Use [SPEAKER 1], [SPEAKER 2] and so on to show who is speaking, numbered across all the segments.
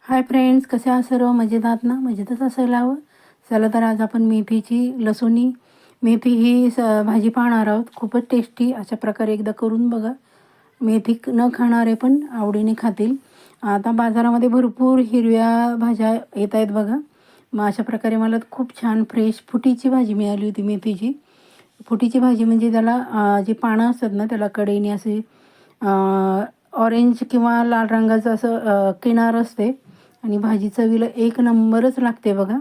[SPEAKER 1] Hi friends, कसे आहात सर्व? मजेत आहात ना? मजेतच असायला हवं. चला तर आज आपण मेथीची लसुणी मेथी ही भाजी पाहणार आहोत. खूपच टेस्टी अशा प्रकारे एकदा करून बघा. मेथी न खाणारे पण आवडीने खातील. आता बाजारामध्ये भरपूर हिरव्या भाज्या येत आहेत बघा. मग अशा प्रकारे मला खूप छान फ्रेश फुटीची भाजी मिळाली होती मेथीची. फुटीची भाजी म्हणजे त्याला जी पानं असतात ना, त्याला कडेने असे ऑरेंज किंवा लाल रंगाचं असं किनार असते आणि भाजी चवीला एक नंबरच लागते बघा.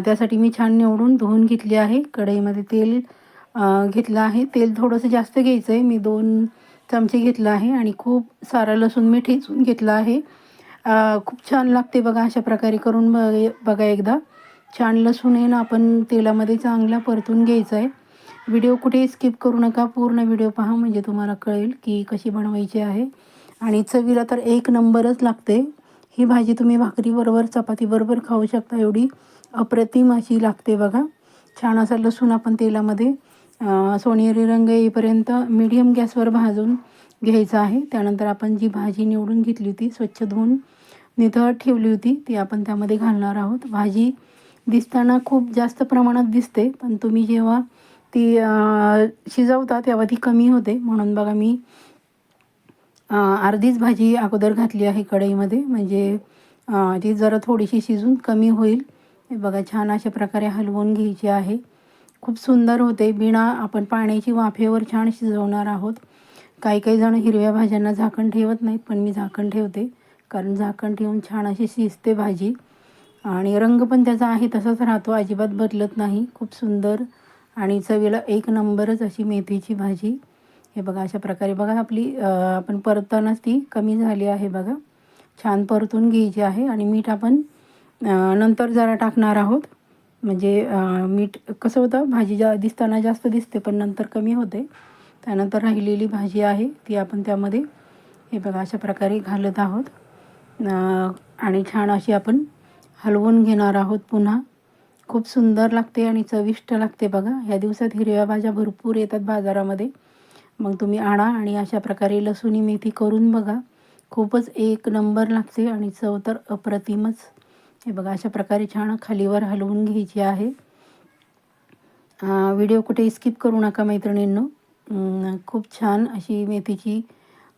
[SPEAKER 1] त्यासाठी मी छान निवडून धुवून घेतली आहे. कढईमध्ये तेल घेतलं आहे. तेल थोडंसं जास्त घ्यायचं आहे. मी 2 चमचे घेतलं आहे आणि खूप सारा लसूण मी ठेचून घेतला आहे. खूप छान लागते बघा. अशा प्रकारे करून बघा एकदा. छान लसूण आहे ना, आपण तेलामध्ये चांगला परतून घ्यायचा आहे. व्हिडिओ कुठेही स्किप करू नका. पूर्ण व्हिडिओ पहा म्हणजे तुम्हाला कळेल की कशी बनवायची आहे. आणि चवीला तर एक नंबरच लागते. ही भाजी तुम्ही भाकरीबरोबर, चपातीबरोबर खाऊ शकता. एवढी अप्रतिम अशी लागते बघा. छान असा लसूण आपण तेलामध्ये सोनेरी रंग येईपर्यंत मीडियम गॅसवर भाजून घ्यायचा आहे. त्यानंतर आपण जी भाजी निवडून घेतली होती, स्वच्छ धुवून निथळ ठेवली होती, ती आपण त्यामध्ये घालणार आहोत. भाजी दिसताना खूप जास्त प्रमाणात दिसते, पण तुम्ही जेव्हा ती शिजवता तेव्हा ती कमी होते. म्हणून बघा मी अर्धीच भाजी अगोदर घातली आहे कढईमध्ये, म्हणजे ती जरा थोडीशी शिजून कमी होईल. हे बघा, छान अशा प्रकारे हलवून घ्यायची आहे. खूप सुंदर होते. बिना आपण पाण्याची वाफेवर छान शिजवणार आहोत. काही काही जण हिरव्या भाज्यांना झाकण ठेवत नाहीत, पण मी झाकण ठेवते, कारण झाकण ठेवून छान अशी शिजते भाजी आणि रंग पण त्याचा आहे तसाच राहतो, अजिबात बदलत नाही. खूप सुंदर आणि चवीला एक नंबरच अशी मेथीची भाजी. हे बघा, अशा प्रकारे बघा आपली आपण परततानाच ती कमी झाली आहे बघा. छान परतून घ्यायची आहे आणि मीठ आपण नंतर जरा टाकणार आहोत. म्हणजे मीठ कसं होतं, भाजी दिसताना जास्त दिसते पण नंतर कमी होते. त्यानंतर राहिलेली भाजी आहे ती आपण त्यामध्ये हे बघा अशा प्रकारे घालत आहोत आणि छान अशी आपण हलवून घेणार आहोत पुन्हा. खूप सुंदर लागते आणि चविष्ट लागते बघा. ह्या दिवसात हिरव्या भाज्या भरपूर येतात बाजारामध्ये. मग तुम्ही आणा आणि अशा प्रकारे लसुणी मेथी करून बघा. खूपच एक नंबर लागते आणि चव तर अप्रतिमच. हे बघा, अशा प्रकारे छान खालीवर हलवून घ्यायची आहे. व्हिडिओ कुठे स्किप करू नका मैत्रिणींनो. खूप छान अशी मेथीची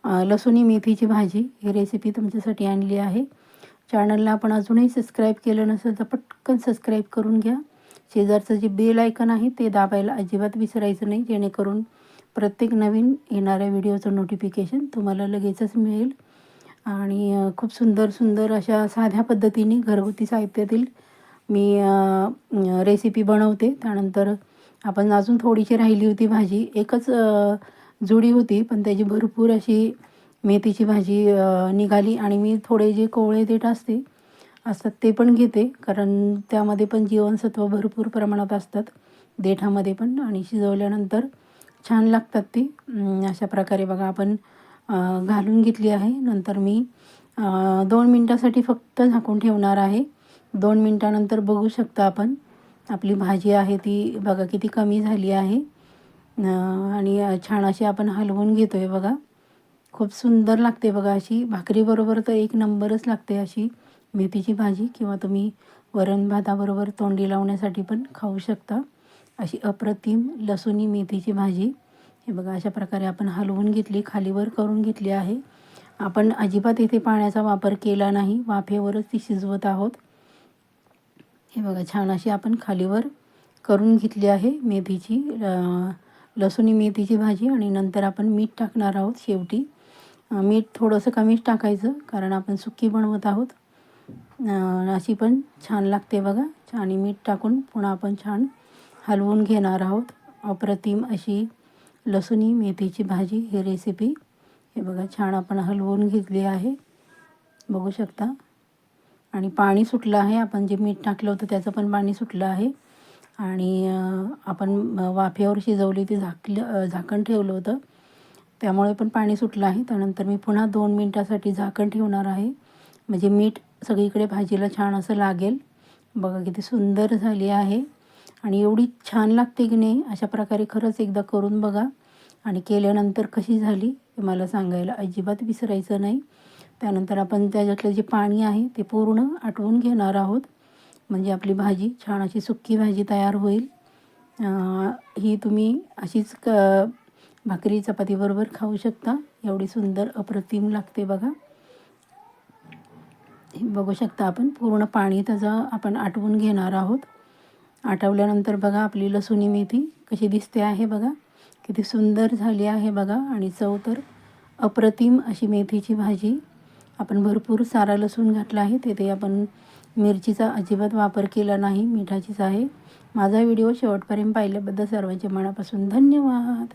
[SPEAKER 1] लसुणी मेथीची भाजी ही रेसिपी तुमच्यासाठी आणली आहे. चॅनलला आपण अजूनही सबस्क्राईब केलं नसेल तर पटकन सबस्क्राईब करून घ्या. शेजारचं जे बेल आयकन आहे ते दाबायला अजिबात विसरायचं नाही, जेणेकरून प्रत्येक नवीन येणाऱ्या व्हिडिओचं नोटिफिकेशन तुम्हाला लगेचच मिळेल. आणि खूप सुंदर सुंदर अशा साध्या पद्धतीने घरगुती साहित्यातील मी रेसिपी बनवते. त्यानंतर आपण अजून थोडीशी राहिली होती भाजी, एकच जुडी होती पण त्याची भरपूर अशी मेथीची भाजी निघाली आणि मी थोडे जे कोवळे देठ असतात ते पण घेते, कारण त्यामध्ये पण जीवनसत्व भरपूर प्रमाणात असतात देठामध्ये पण, आणि शिजवल्यानंतर छान लागतात ती. अशा प्रकारे बघा आपण घालून घेतली आहे. नंतर मी 2 मिनटासाठी फक्त झाकून ठेवणार आहे. 2 मिनटानंतर बघू शकता आपण आपली भाजी आहे ती बघा किती कमी झाली आहे आणि छान अशी आपण हलवून घेतो आहे बघा. खूप सुंदर लागते बघा. अशी भाकरीबरोबर तर एक नंबरच लागते अशी मेथीची भाजी, किंवा तुम्ही वरण भाताबरोबर तोंडी लावण्यासाठी पण खाऊ शकता. अशी अप्रतिम लसुणी मेथीची भाजी हे बघा अशा प्रकारे आपण हलवून घेतली, खालीवर करून घेतली आहे. आपण अजिबात इथे पाण्याचा वापर केला नाही, वाफेवरच ती शिजवत आहोत. हे बघा, छान अशी आपण खालीवर करून घेतली आहे मेथीची लसुणी मेथीची भाजी. आणि नंतर आपण मीठ टाकणार आहोत शेवटी. मीठ थोडंसं कमीच टाकायचं, कारण आपण सुकी बनवत आहोत. अशी पण छान लागते बघा. आणि मीठ टाकून पुन्हा आपण छान हलवून घेणार आहोत. अप्रतिम अशी लसुणी मेथीची भाजी ही रेसिपी हे बघा छान आपण हलवून घेतली आहे, बघू शकता. आणि पाणी सुटलं आहे, आपण जे मीठ टाकलं होतं त्याचं पण पाणी सुटलं आहे. आणि आपण वाफेवर शिजवली ती झाकण ठेवलं होतं, त्यामुळे पण पाणी सुटलं आहे. त्यानंतर मी पुन्हा 2 मिनटासाठी झाकण ठेवणार आहे, म्हणजे मीठ सगळीकडे भाजीला छान असं लागेल. बघा किती सुंदर झाली आहे आणि एवढी छान लागते की नाही. अशा प्रकारे खरंच एकदा करून बघा आणि केल्यानंतर कशी झाली हे मला सांगायला अजिबात विसरायचं नाही. त्यानंतर आपण त्याच्यातलं जे पाणी आहे ते पूर्ण आटवून घेणार आहोत. म्हणजे आपली भाजी छान अशी सुक्की भाजी तयार होईल. ही तुम्ही अशीच भाकरी चपातीबरोबर खाऊ शकता. एवढी सुंदर अप्रतिम लागते बघा. हे बघू शकता आपण पूर्ण पाणी त्याचं आपण आटवून घेणार आहोत. आटवल्यानंतर बघा आपली लसूणी मेथी कशी दिसते आहे बघा. किती सुंदर झाली आहे बघा. आणि चव तर अप्रतिम अशी मेथीची भाजी. आपण भरपूर सारा लसूण घातला आहे. तिथे आपण मिरचीचा अजिबात वापर केला नाही, मिठाचीच आहे. माझा व्हिडिओ शेवटपर्यंत पाहिल्याबद्दल सर्वांचे मनापासून धन्यवाद.